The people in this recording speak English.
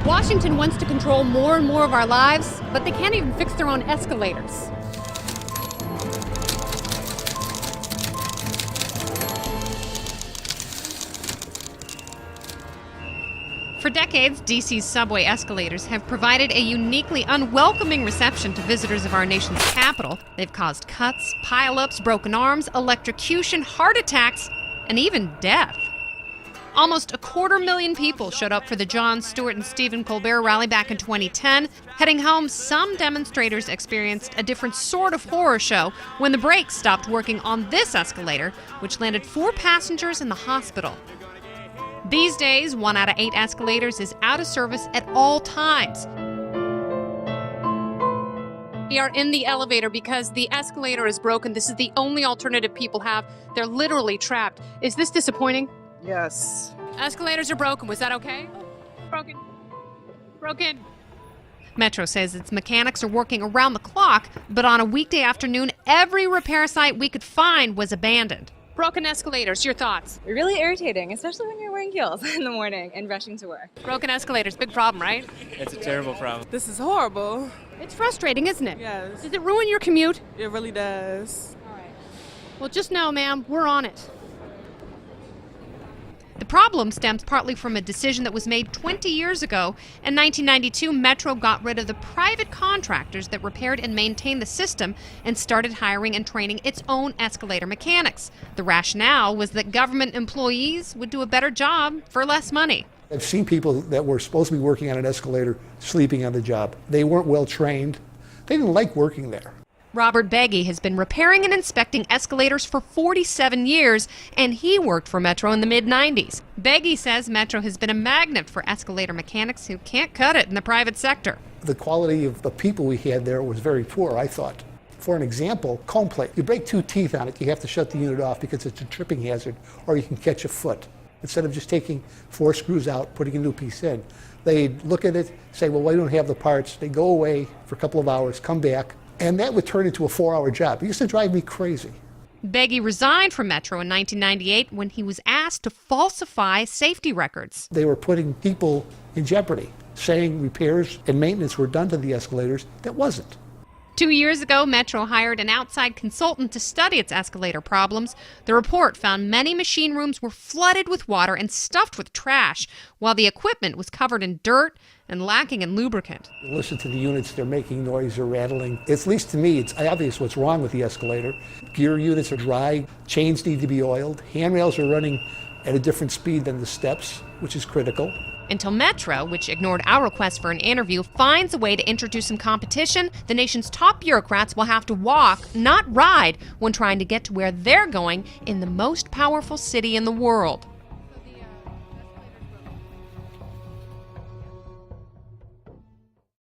Washington wants to control more and more of our lives, but they can't even fix their own escalators. For decades, DC's subway escalators have provided a uniquely unwelcoming reception to visitors of our nation's capital. They've caused cuts, pile-ups, broken arms, electrocution, heart attacks, and even death. Almost 250,000 people showed up for the Jon Stewart and Stephen Colbert rally back in 2010. Heading home, some demonstrators experienced a different sort of horror show when the brakes stopped working on this escalator, which landed 4 passengers in the hospital. These days, 1 out of 8 escalators is out of service at all times. We are in the elevator because the escalator is broken. This is the only alternative people have. They're literally trapped. Is this disappointing? Yes. Escalators are broken. Was that okay? Broken. Metro says its mechanics are working around the clock, but on a weekday afternoon, every repair site we could find was abandoned. Broken escalators, your thoughts? Really irritating, especially when you're wearing heels in the morning and rushing to work. Broken escalators, big problem, right? It's a terrible problem. This is horrible. It's frustrating, isn't it? Yes. Does it ruin your commute? It really does. All right. Well, just know, ma'am, we're on it. The problem stems partly from a decision that was made 20 years ago. In 1992, Metro got rid of the private contractors that repaired and maintained the system and started hiring and training its own escalator mechanics. The rationale was that government employees would do a better job for less money. I've seen people that were supposed to be working on an escalator sleeping on the job. They weren't well trained. They didn't like working there. Robert Beggy has been repairing and inspecting escalators for 47 years, and he worked for Metro in the mid-90s. Beggy says Metro has been a magnet for escalator mechanics who can't cut it in the private sector. The quality of the people we had there was very poor, I thought. For an example, comb plate. You break 2 teeth on it, you have to shut the unit off because it's a tripping hazard, or you can catch a foot. Instead of just taking 4 screws out, putting a new piece in, they'd look at it, say, well, we don't have the parts. They go away for a couple of hours, come back, and that would turn into a 4-hour job. It used to drive me crazy. Beggy resigned from Metro in 1998 when he was asked to falsify safety records. They were putting people in jeopardy, saying repairs and maintenance were done to the escalators. That wasn't. 2 years ago, Metro hired an outside consultant to study its escalator problems. The report found many machine rooms were flooded with water and stuffed with trash, while the equipment was covered in dirt and lacking in lubricant. You listen to the units, they're making noise or rattling. At least to me, it's obvious what's wrong with the escalator. Gear units are dry, chains need to be oiled, handrails are running at a different speed than the steps, which is critical. Until Metro, which ignored our request for an interview, finds a way to introduce some competition, the nation's top bureaucrats will have to walk, not ride, when trying to get to where they're going in the most powerful city in the world.